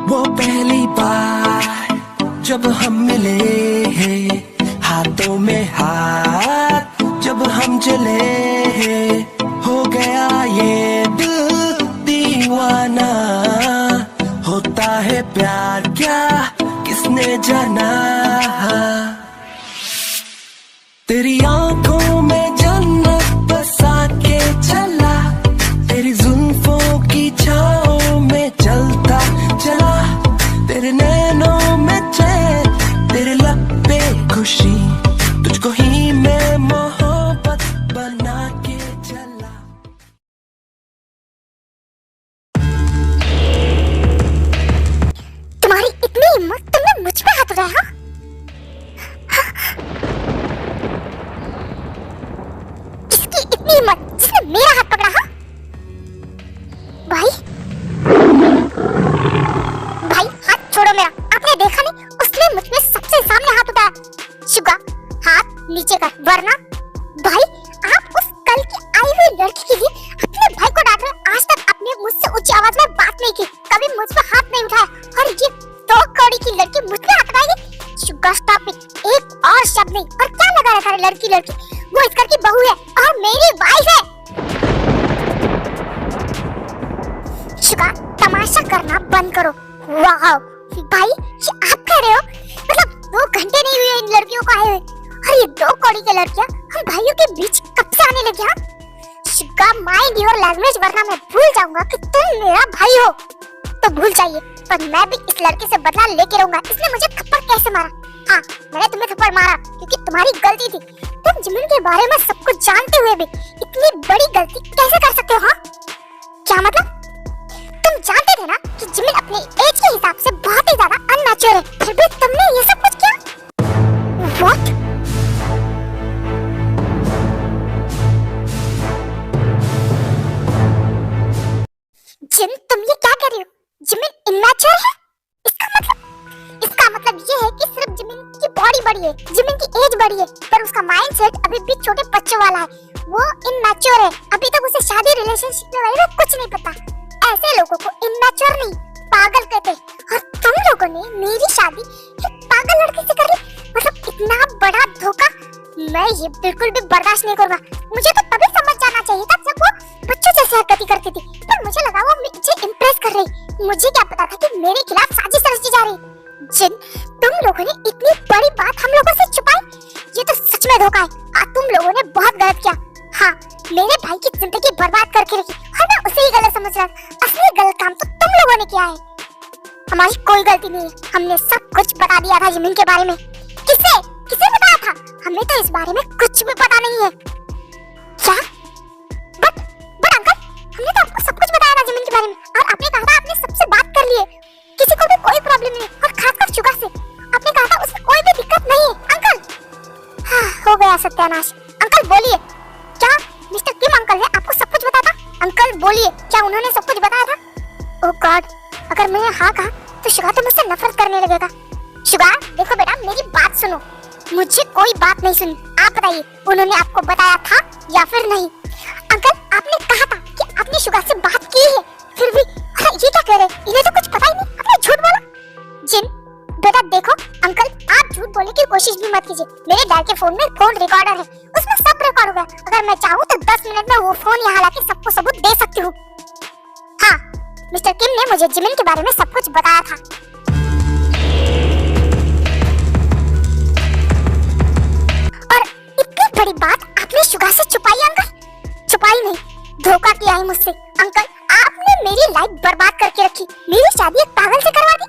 वो पहली बार जब हम मिले, हाथों में हाथ जब हम चले, हो गया ये दिल दीवाना। होता है प्यार क्या किसने जाना। तेरी आंखों में जन्नत बसा के चला, तेरी जुल्फों की छाओं में चलता चला। तेरे नैनों में चैन, तेरे लब पे खुशी, तुझको ही मैं मोहब्बत बना के चला। तुम्हारी इतनी हिम्मत, तुमने मुझ पे हाथ उठाया? किसकी इतनी हिम्मत जिसने मेरा हाथ पकड़ा? हा? भाई भाई हाथ छोड़ो मेरा। आपने देखा नहीं, उसने मुझ पे सबसे सामने हाथ उठाया। शुगा, हाथ नीचे कर, वरना। भाई आप उस कल की आई हुई लड़की के लिए अपने भाई को डांट रहे। आज तक आपने मुझसे ऊंची आवाज में बात नहीं की, कभी मुझ पे हाथ नहीं उठाया, और ये 2 कौड़ी की लड़की मुझ पे हाथ उठाएगी? शुगा स्टॉप इट, एक और शब्द नहीं। और क्या लगा रखा है लड़की लड़की? वो इस घर की बहू है और मेरी वाइफ है। शुगा तमाशा करना बंद करो। वाह भाई, ये आप कह रहे हो? मतलब 2 घंटे नहीं हुए इन लड़कियों को आए हुए, और ये 2 कौड़ी की लड़कियां हम भाइयों के बीच कब से आने लगी? शुगा माइंड योर लैंग्वेज, वरना मैं भूल जाऊंगा कि तुम मेरा भाई हो। तो भूल जाइए, पर मैं भी इस लड़के से बदला लेके रहूंगा। इसने मुझे थप्पड़ कैसे मारा? हाँ, मैंने तुम्हें थप्पड़ मारा क्योंकि तुम्हारी गलती थी। तुम जिमिन के बारे में सब कुछ जानते हुए भी इतनी बड़ी गलती कैसे कर सकते हो? हाँ, क्या मतलब? तुम जानते थे ना कि जिमिन अपने एज के हिसाब से बहुत ही ज्यादा अनमैच्योर है, फिर भी तुमने ये सब कुछ किया? व्हाट? जिन, तुम ये क्या कर रही हो? जिमिन इमैच्योर है? इसका मतलब ये है कि सिर्फ जिमिन की बॉडी बड़ी है, जिमिन की एज बड़ी है, पर उसका माइंडसेट अभी भी छोटे बच्चों वाला है। वो इमैच्योर है, अभी तक उसे शादी रिलेशनशिप के बारे में कुछ नहीं पता। ऐसे लोगों को इमैच्योर नहीं, पागल कहते हैं। और तुम लोगों ने मेरी शादी एक पागल लड़के से कर ली। मतलब इतना बड़ा धोखा मैं ये बिल्कुल भी बर्दाश्त नहीं करूंगा। मुझे तो तभी समझ जाना चाहिए था जब वो बच्चों जैसे हरकतें करती थी, पर मुझे लगा वो मुझे इम्प्रेस कर रही। मुझे क्या पता था कि मेरे खिलाफ साजिश रची जा रही। जिन, तुम लोगों ने इतनी बड़ी बात हम लोगों से छुपाई, ये तो सच में धोखा है। तुम लोगों ने बहुत गलत किया। हाँ, मेरे भाई की जिंदगी बर्बाद करके रखी और मैं उसे ही गलत समझ रहा था। असली गलत काम तो तुम लोगों ने किया है। हमारी कोई गलती नहीं है, हमने सब कुछ बता दिया था जिमिन के बारे में। किसे बताया था? हमें तो इस बारे में कुछ भी पता नहीं है। क्या? बट अंकल, हमने तो आपको सब कुछ बताया था जिमिन के बारे में, और आपने कहा था आपने सबसे बात कर ली है, किसी को भी कोई प्रॉब्लम नहीं, और खासकर शुगा से आपने कहा था उसमें कोई भी दिक्कत नहीं है। अंकल, हाँ, हो गया सत्यानाश। अंकल बोलिए, क्या मिस्टर किम अंकल ने आपको सब कुछ बताया था? अंकल बोलिए, क्या उन्होंने सब कुछ बताया था? ओह गॉड, अगर मैंने हाँ कहा तो शुगा तो मुझसे नफरत करने लगेगा। शुगा, देखो बेटा, मेरी बात सुनो। मुझे कोई बात नहीं सुनी। आप बताइए, उन्होंने आपको बताया था या फिर नहीं? अंकल, आपने कहा था कि आपने शुगा से बात की है, फिर भी ये क्या कह रहे? इन्हें तो कुछ पता ही नहीं, आपने झूठ बोला। जिन, बेटा देखो अंकल, आप झूठ बोलने की कोशिश भी मत कीजिए। मेरे डैड के फोन में फोन रिकॉर्डर है, उसमें सब रिकॉर्ड होगा। अगर मैं चाहूँ तो 10 मिनट में वो फोन यहाँ लाके सबको सबूत दे सकती हूँ। हाँ, मिस्टर किम ने मुझे जिमिन के बारे में सब कुछ बताया था। और इतनी बड़ी बात आपने शुगा से छुपाई? अंकल, छुपाई नहीं, धोखा किया है मुझसे। अंकल, आपने मेरी लाइफ बर्बाद करके रखी, मेरी शादी एक पागल से करवा दी।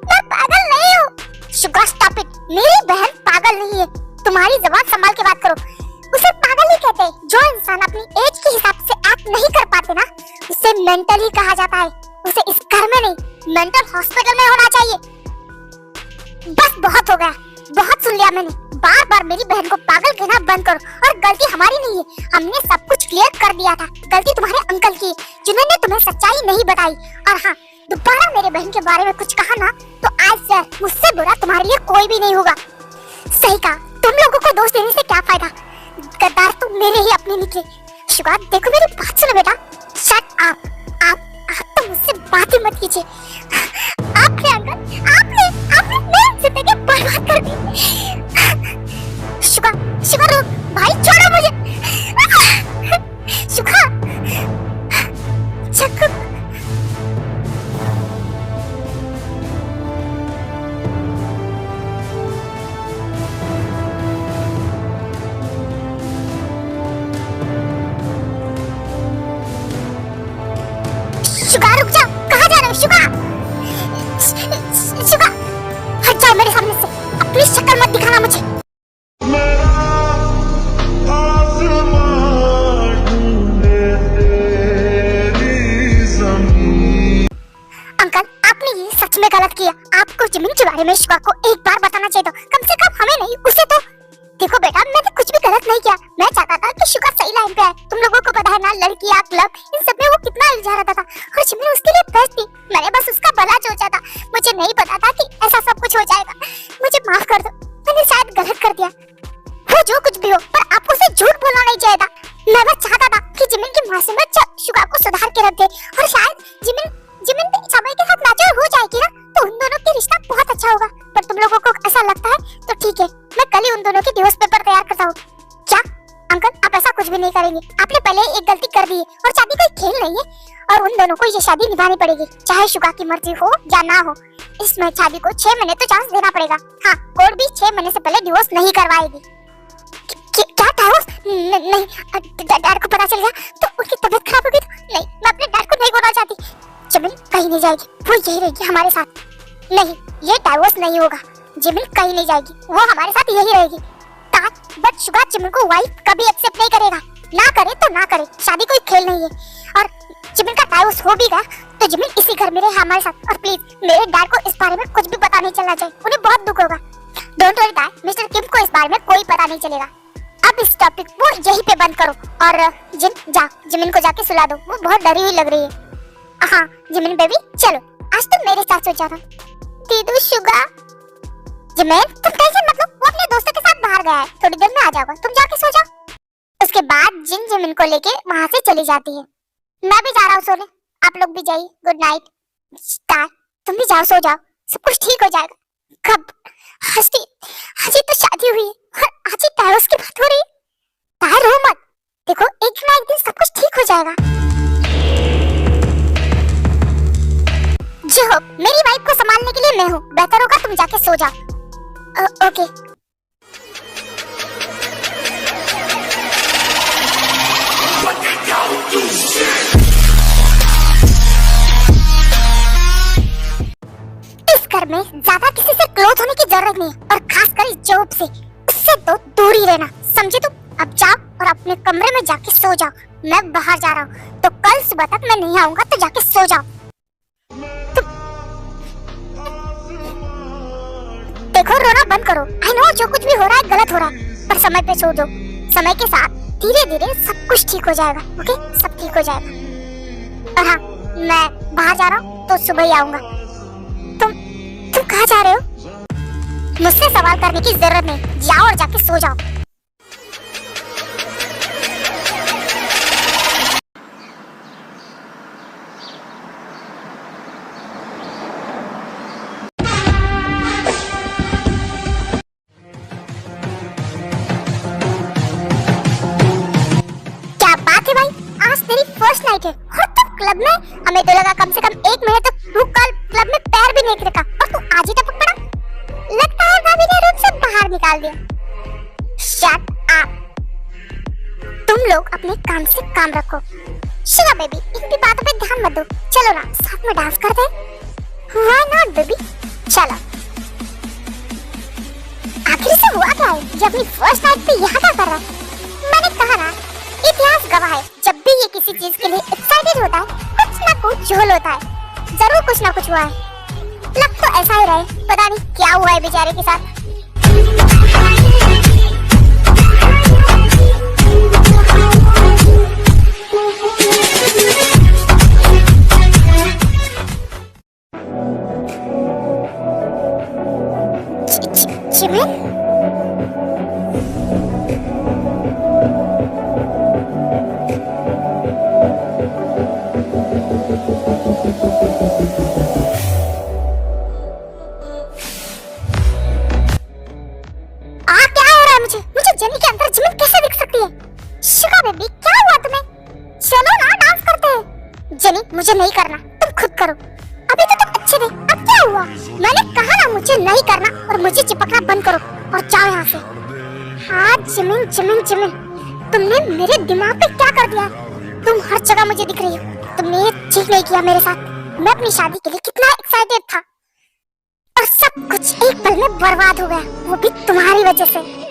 मैं पागल नहीं हूँ। शुगा स्टॉप इट, मेरी बहन पागल नहीं है। तुम्हारी जबान संभाल के बात करो। उसे पागल ही कहते हैं। जो इंसान अपनी एज के हिसाब से एक्ट नहीं कर पाते ना, उसे मेंटल ही कहा जाता है। उसे इस घर में नहीं, मेंटल हॉस्पिटल में होना चाहिए। बस बहुत हो गया, बहुत सुन लिया मैंने। बार बार मेरी बहन को पागल कहना बंद करो। और गलती हमारी नहीं है, हमने सब कुछ क्लियर कर दिया था। गलती तुम्हारे अंकल की, जिन्होंने तुम्हें सच्चाई नहीं बताई। और हाँ, दोबारा मेरे बहन के बारे में कुछ कहा ना तो आज से मुझसे बुरा तुम्हारे लिए कोई भी नहीं होगा। सही कहा, तुम लोगों को दोष देने से क्या फायदा? गद्दार तुम मेरे ही अपने निकले। शुगा, देखो मेरी बात सुनो बेटा। शट अप, आप तो मुझसे बात ही मत कीजिए। आपने सच में गलत किया। आपको जिमिन के बारे में शिवा को एक बार बताना चाहिए था, कम से कम हमें नहीं उसे तो। देखो बेटा, मैंने कुछ भी गलत नहीं किया। मैं चाहता था कि शिवा सही लाइन पे आए। तुम लोगों को पता है ना, लड़कियां, क्लब, इन सब में वो कितना उलझा रहता था और जिमिन उसके लिए बेस्ट थी। मैंने बस उसका भला सोचा था, मुझे नहीं पता था कि ऐसा सब कुछ हो जाएगा। मुझे माफ कर दो, मैंने शायद गलत कर दिया। वो जो कुछ भी हो, पर आपको उसे झूठ बोलना नहीं चाहिए था। मैं बस चाहता था कि जिमिन की मासूमियत शिवा को सुधार के रख दे, और शायद जिमिन समय के साथ मैच्योर हो जाएगी ना, तो उन दोनों के रिश्ता बहुत अच्छा होगा। पर तुम लोगों को ऐसा लगता है तो ठीक है, मैं कल ही उन दोनों के डिवोर्स पेपर तैयार करता हूँ। क्या अंकल, आप ऐसा कुछ भी नहीं करेंगे? आपने पहले एक गलती कर दी है और शादी कोई खेल नहीं है, और उन दोनों को ये शादी निभानी पड़ेगी, चाहे शुगा की मर्जी हो या ना हो। इसमें शादी को 6 महीने तो चांस देना पड़ेगा। हाँ, कोर्ट भी 6 महीने से पहले डिवोर्स नहीं करवाएगी। क्या डिवोर्स? नहीं, डैड को पता चल गया तो उनकी तबीयत खराब होगी। तो नहीं, मैं अपने डैड को नहीं बोलना चाहती। जिमिन कहीं नहीं जाएगी, वो यही रहेगी हमारे साथ। नहीं, ये डाइवोर्स नहीं होगा। जिमिन कहीं नहीं जाएगी, वो हमारे साथ यही रहेगी। बट शुगा जिमिन को वाइफ कभी एक्सेप्ट नहीं करेगा। ना करे तो ना करे, शादी कोई खेल नहीं है। और जिमिन का डाइवोर्स हो भी गया तो जिमिन इसी घर में रहे हमारे साथ। और प्लीज मेरे डैड को इस बारे में कुछ भी पता नहीं चलना चाहिए, उन्हें बहुत दुख होगा। डोंट वरी डैड, मिस्टर किम को इस बारे में कोई पता नहीं चलेगा। अब इस टॉपिक को यहीं पे बंद करो और जिमिन को जाके सुला दो, वो बहुत डरी हुई लग रही है। हाँ जिमिन बेबी, चलो आज तुम मेरे साथ सो जाना। दीदू शुगा। जिमिन तुम टेंशन मत लो, वो अपने दोस्तों के साथ बाहर गया है, थोड़ी देर में आ जाएगा, तुम जाके सो जाओ। उसके बाद जिमिन को लेके वहां से चली जाती है। मैं भी जा रहा हूँ सोने, आप लोग भी जाइए, गुड नाइट। स्टार तुम भी जाओ, सो जाओ, सब कुछ ठीक हो जाएगा। कब? आज ही तो शादी हुई है और आज ही डाइवोर्स की बात हो रही है। तार रो मत, देखो एक ना एक दिन सब कुछ ठीक हो जाएगा। जो मेरी वाइफ को संभालने के लिए मैं हूँ, बेहतर होगा तुम जाके सो जाओ। ओके। इस घर में ज्यादा किसी से क्लोज होने की जरूरत नहीं है, और खासकर इस जॉब से, उससे तो दूर ही रहना, समझे तुम? अब जाओ और अपने कमरे में जाके सो जाओ। मैं बाहर जा रहा हूँ, तो कल सुबह तक मैं नहीं आऊंगा, तो जाके सो जाओ। देखो रोना बंद करो। आई नो जो कुछ भी हो रहा है गलत हो रहा है, पर समय पे सो जाओ। समय के साथ धीरे धीरे सब कुछ ठीक हो जाएगा। ओके, सब ठीक हो जाएगा। और हाँ, मैं बाहर जा रहा हूँ तो सुबह ही आऊंगा। तुम कहाँ जा रहे हो? मुझसे सवाल करने की जरूरत नहीं, जाओ और जाके सो जाओ। फर्स्ट नाइट है और तुम क्लब में? हमें तो लगा कम से कम 1 महीने तक तू कल क्लब में पैर भी नहीं रखा, और तू आज ही टपक पड़ा। लगता है भाभी ने रूम से बाहर निकाल दिया। शट अप, तुम लोग अपने काम से काम रखो। शिवा बेबी, इनकी बातों पे ध्यान मत दो, चलो ना साथ में डांस करते हैं। व्हाई नॉट बेबी, चलो। आखिर से हुआ क्या है, ये अपनी फर्स्ट नाइट पे यहाँ क्या कर रहा है? मैंने कहा ना, इतिहास गवाह है, जब भी ये किसी चीज के लिए एक्साइटेड होता है, कुछ ना कुछ झोल होता है। जरूर कुछ ना कुछ हुआ है। लग तो ऐसा ही रहे, पता नहीं क्या हुआ है बेचारे के साथ। जिमिन? मुझे नहीं करना, तुम खुद करो। अभी तो तुम अच्छे थे, अब क्या हुआ? मैंने कहा ना मुझे नहीं करना, और मुझे चिपकना बंद करो और जाओ यहाँ से। हाँ जिमिन, तुमने मेरे दिमाग पे क्या कर दिया? तुम हर जगह मुझे दिख रही हो। तुमने ये ठीक नहीं किया मेरे साथ। मैं अपनी शादी के लिए कितना एक्साइटेड था, और सब कुछ एक पल में बर्बाद हो गया, वो भी तुम्हारी वजह से।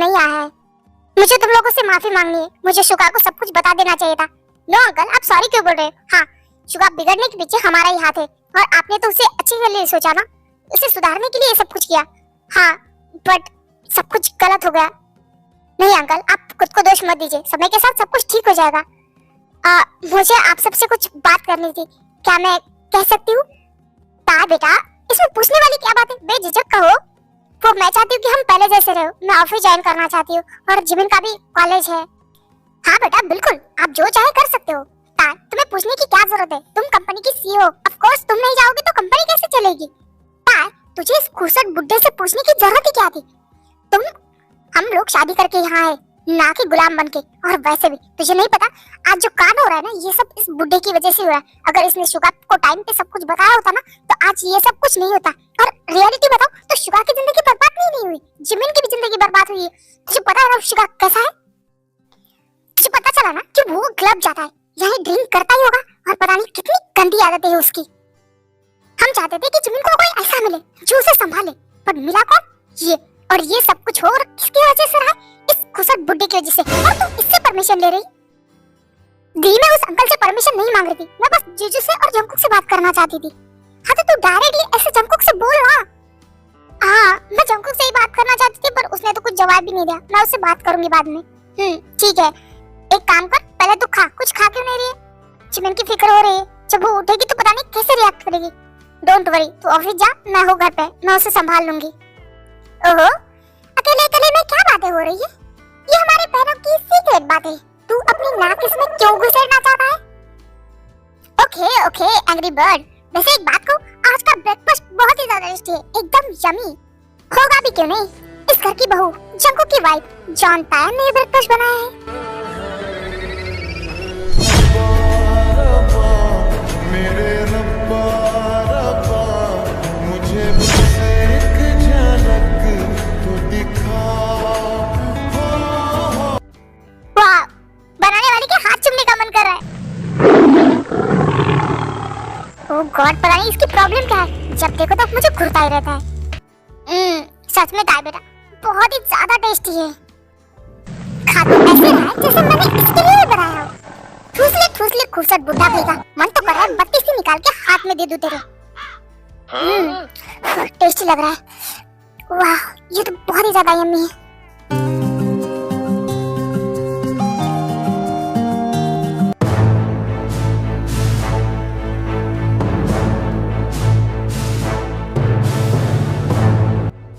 नहीं आया है। मुझे तुम लोगों से माफी मांगनी है। मुझे शुगा को सब कुछ बता देना चाहिए था। नो अंकल, आप सॉरी क्यों बोल रहे हो? हाँ, शुगा बिगड़ने के पीछे हमारा ही हाथ है और आपने तो उसे अच्छे के लिए सोचा ना, उसे सुधारने के लिए सब कुछ किया। हाँ, बट सब कुछ गलत हो गया। नहीं अंकल, आप खुद को दोष मत दीजिए, समय के साथ सब कुछ ठीक हो जाएगा। मुझे आप सबसे कुछ बात करनी थी, क्या मैं कह सकती हूँ? बेटा, इसमें पूछने वाली क्या बात है? बेझिझक कहो। वो मैं चाहती हूँ कि हम पहले जैसे रहो। मैं ऑफिस ज्वाइन करना चाहती हूँ और जिमिन का भी कॉलेज है। हाँ बेटा, बिल्कुल, आप जो चाहे कर सकते हो। तुम्हें पूछने की क्या जरूरत है? तुम कंपनी की सीईओ, ऑफ कोर्स तुम नहीं जाओगे तो कंपनी कैसे चलेगी? तुझे इस खुरसट बुड्ढे से पूछने की जरूरत ही क्या थी? हम लोग शादी करके यहाँ आए, ना कि गुलाम बनके। और वैसे भी तुझे नहीं पता, आज जो कांड हो रहा है ना, ये सब इस बुड्ढे की वजह से हो रहा है। अगर इसने शुगा को टाइम पे सब कुछ बताया होता ना, तो आज ये सब कुछ नहीं होता। और रियलिटी बताओ तो शुगा की जिंदगी बर्बाद नहीं हुई, जिमिन की भी जिंदगी बर्बाद हुई है। तुझे पता है ना शुगा कैसा है? तुझे पता चला ना कि वो क्लब जाता है, यही ड्रिंक करता ही होगा और पता नहीं कितनी गंदी आदतें है उसकी। हम चाहते थे कि जिमिन को कोई ऐसा मिले जो उसे संभाले, पर मिला कौन? ये। और ये सब कुछ हो किसकी वजह से रहा? इस खुसट बुड्ढे की वजह से। और तू इससे परमिशन ले रही? दी, मैं उस अंकल से परमिशन नहीं मांग रही थी, मैं बस जीजू से और जंकुक से बात करना चाहती थी। हाँ तो तू डायरेक्टली ऐसे जंकुक से बोल ना। हाँ, मैं जंकुक से ही बात करना चाहती थी, पर उसने तो कुछ जवाब भी नहीं दिया। मैं उससे बात करूंगी बाद में। ठीक है, एक काम कर, पहले तू खा। कुछ खा क्यों नहीं रही है? जिमिन की फिक्र हो रही है, जब वो उठेगी तो पता नहीं कैसे रिएक्ट करेगी। डोंट वरी, तू ऑफिस जा, मैं हूँ घर पे, मैं उसे संभाल लूंगी। ओहो, अकेले अकेले में क्या बातें हो रही है? ये हमारे पैरों की सीक्रेट बातें। तू अपनी नाक इसमें क्यों घुसेड़ना चाहता है? ओके ओके एंग्री बर्ड, वैसे एक बात कहूं, आज का ब्रेकफास्ट बहुत ही ज्यादा टेस्टी है, एकदम यमी। होगा भी क्यों नहीं, इस घर की बहू जंकुक की वाइफ जॉन पैन ने ब्रेकफास्ट बनाया है। मेरे रब्बा रब्बा, मुझे एक झलक तो दिखा। वाह, बनाने वाले के हाथ चूमने का मन कर रहा है। ओह गॉड, पता नहीं इसकी प्रॉब्लम क्या है, जब देखो तब मुझे घुरता ही रहता है। सच में ताई बेटा बहुत ही ज्यादा टेस्टी है। खा तो ऐसे रहा है जैसे मैंने इसके लिए बनाया हो। ठूस ले खुसट बुड्ढा भीगा, मन तो कर रहा है बत्ती से निकाल के हाथ में दे दूं तेरे। टेस्टी लग रहा है। वाह, ये तो बहुत ही ज्यादा यम्मी है।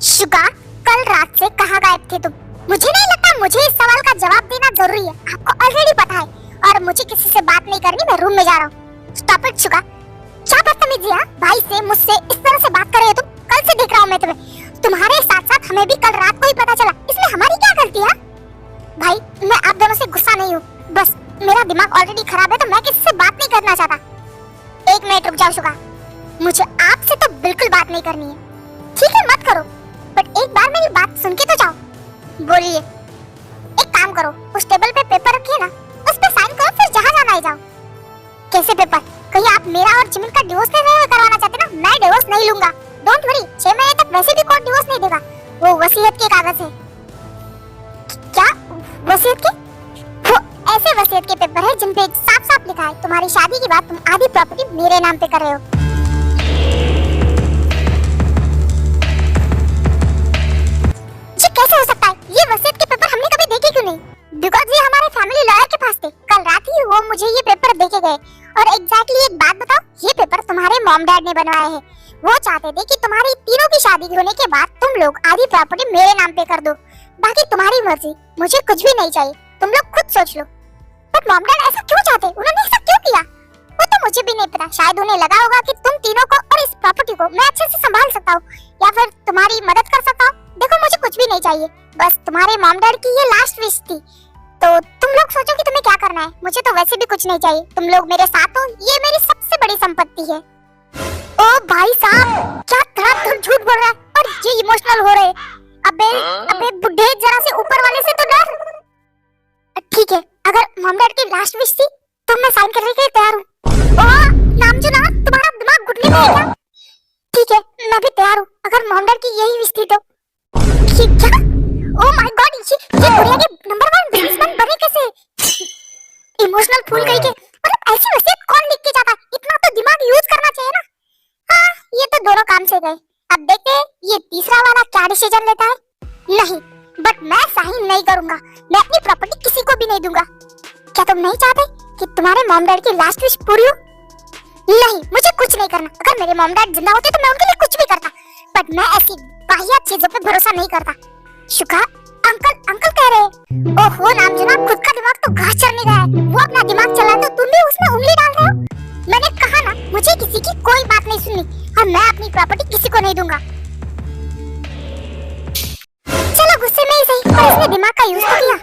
शुगा, कल रात से कहाँ गायब थे तुम? मुझे नहीं लगता मुझे इस सवाल का जवाब देना जरूरी है, आपको ऑलरेडी पता है। और मुझे किसी से बात नहीं करनी, मैं रूम में जा रहा हूँ। स्टॉप इट शुगा, क्या बदतमीजी है? भाई से मुझसे इस तरह से बात कर रहे हो तुम? कल से देख रहा हूँ मैं तुम्हें, तुम्हारे साथ साथ हमें भी कल रात को ही पता चला, इसमें हमारी क्या गलती है? भाई मैं आप दोनों से गुस्सा नहीं हूँ, बस मेरा दिमाग ऑलरेडी खराब है तो मैं किसी से बात नहीं करना चाहता। एक मिनट रुक जाओ शुगा, मुझे आपसे तो बिल्कुल बात नहीं करनी है। ठीक है मत करो, बट एक बार मेरी बात सुन के तो जाओ। बोलिए। एक काम करो, उस टेबल पे पेपर रखिए ना, उस पे साइन करो, फिर जहाँ जाना है जाओ। कैसे पेपर? कहीं आप मेरा और जिमिन का डिवोर्स नहीं करवाना चाहते ना? मैं डिवोर्स नहीं लूंगा, डोंट वरी। 6 महीने तक वैसे भी कोर्ट डिवोर्स नहीं देगा, वो वसीयत के कागज है। क्या वसीयत के? वो ऐसे वसीयत के पेपर है जिन पे साफ साफ लिखा है तुम्हारी शादी के बाद तुम आधी प्रॉपर्टी मेरे नाम पे कर रहे हो। ये कैसे हो सकता है? ये वसीयत के पेपर हमने कभी देखे क्यों नहीं? बिकॉज़ ये हमारे फैमिली लॉयर के पास थे। कल रात ही वो मुझे ये पेपर देके गए। और एग्जैक्टली एक बात बताओ, ये पेपर तुम्हारे मॉम डैड ने बनवाए हैं। वो चाहते थे कि तुम्हारी तीनों की शादी होने के बाद तुम लोग आधी प्रॉपर्टी मेरे नाम पे कर दो, बाकी तुम्हारी मर्जी, मुझे कुछ भी नहीं चाहिए, तुम लोग खुद सोच लो। बट मॉम डैड ऐसा क्यों चाहते? उन्होंने ऐसा क्यों किया? वो तो मुझे भी नहीं पता, शायद उन्हें लगा होगा कि तुम तीनों को और इस प्रॉपर्टी को मैं अच्छे से संभाल सकता हूँ या फिर तुम्हारी मदद कर सकता हूँ। देखो मुझे कुछ भी नहीं चाहिए, बस तुम्हारे मॉम डैड की ये लास्ट विश थी, तो तुम लोग सोचो कि तुम्हें क्या करना है। मुझे तो वैसे भी कुछ नहीं चाहिए, तुम लोग मेरे साथ हो, ये मेरी सबसे बड़ी संपत्ति है। ओ भाई साहब, क्या धड़ाधड़ झूठ बोल रहा है और ये इमोशनल हो रहे। अबे बुड्ढे, जरा से ऊपर वाले से तो डर। ठीक है, अगर मॉम डैड की लास्ट विश थी तो मैं साइन करने के लिए तैयार हूँ। नामजुना, तुम्हारा दिमाग घुटने में है क्या? ठीक है, मैं भी तैयार हूँ, अगर मॉम डैड की यही विश थी तो। क्या? ओह माय गॉड, ये दुनिया के नंबर 1 बिजनेसमैन बने कैसे? इमोशनल फूल कहीं के, मतलब ऐसी वसीयत कौन लिख के जाता है? इतना तो दिमाग यूज करना चाहिए ना। हाँ, ये तो दोनों काम से गए। अब देखते हैं ये तीसरा वाला क्या डिसीजन लेता है। नहीं, बट मैं साइन नहीं करूंगा। मैं अपनी प्रॉपर्टी किसी को भी नहीं दूंगा। क्या तुम नहीं चाहते कि तुम्हारे मॉम डैड की लास्ट विश पूरी हो? नहीं, मुझे कुछ नहीं करना। अगर मेरे मॉम डैड जिंदा होते तो मैं उनके लिए कुछ भी करता, बट मैं ऐसी वाहियात चीजों पे भरोसा नहीं करता। शुका, अंकल कह रहे हैं। ओहो नामजुना, खुद का दिमाग तो घास चरने गया है। वो अपना दिमाग चला तो तुम भी उसमें उंगली डाल रहे हो। मैंने कहा ना, मुझे किसी की कोई बात नहीं सुननी और मैं अपनी प्रॉपर्टी किसी को नहीं दूंगा। चलो गुस्से में ही सही, पर इसने दिमाग का यूज तो किया।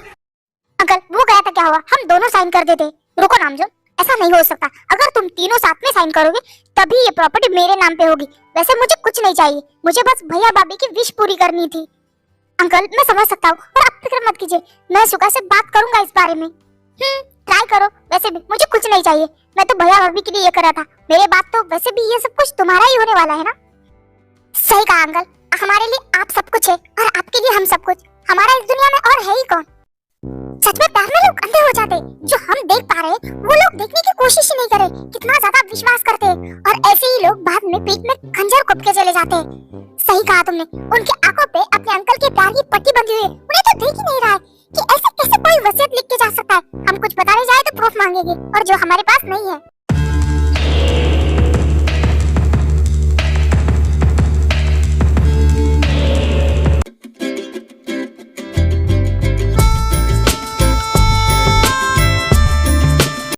अंकल, वो गया था क्या हुआ? हम दोनों साइन कर देते। रुको नामजुन, ऐसा नहीं हो सकता। अगर तुम तीनों साथ में साइन करोगे तभी ये प्रॉपर्टी मेरे नाम पे होगी। वैसे मुझे कुछ नहीं चाहिए, मुझे बस भैया भाभी की विश पूरी करनी थी। अंकल, मैं समझ सकता हूँ, पर आप फिक्र मत कीजिए। मैं सुगा से बात करूंगा इस बारे में। ट्राई करो। वैसे भी मुझे कुछ नहीं चाहिए। मैं तो भैया भाभी के लिए ये कर रहा था। मेरे बात तो वैसे भी ये सब कुछ तुम्हारा ही होने वाला है ना। सही कहा अंकल, हमारे लिए आप सब कुछ है और आपके लिए हम सब कुछ। हमारा इस दुनिया में और है ही कौन? सच में प्यार में लोग अंधे हो जाते। जो हम देख पा रहे हैं वो लोग देखने की कोशिश ही नहीं करे। कितना ज्यादा विश्वास करते हैं और ऐसे ही लोग बाद में पीठ में खंजर कुप के चले जाते हैं। सही कहा तुमने। उनकी आंखों पे अपने अंकल के प्यार की पट्टी बंधी हुई है। उन्हें तो देख ही नहीं रहा है कि ऐसे कैसे कोई वसीयत लिख के जा सकता है। हम कुछ बताने जाए तो प्रूफ मांगेंगे और जो हमारे पास नहीं है।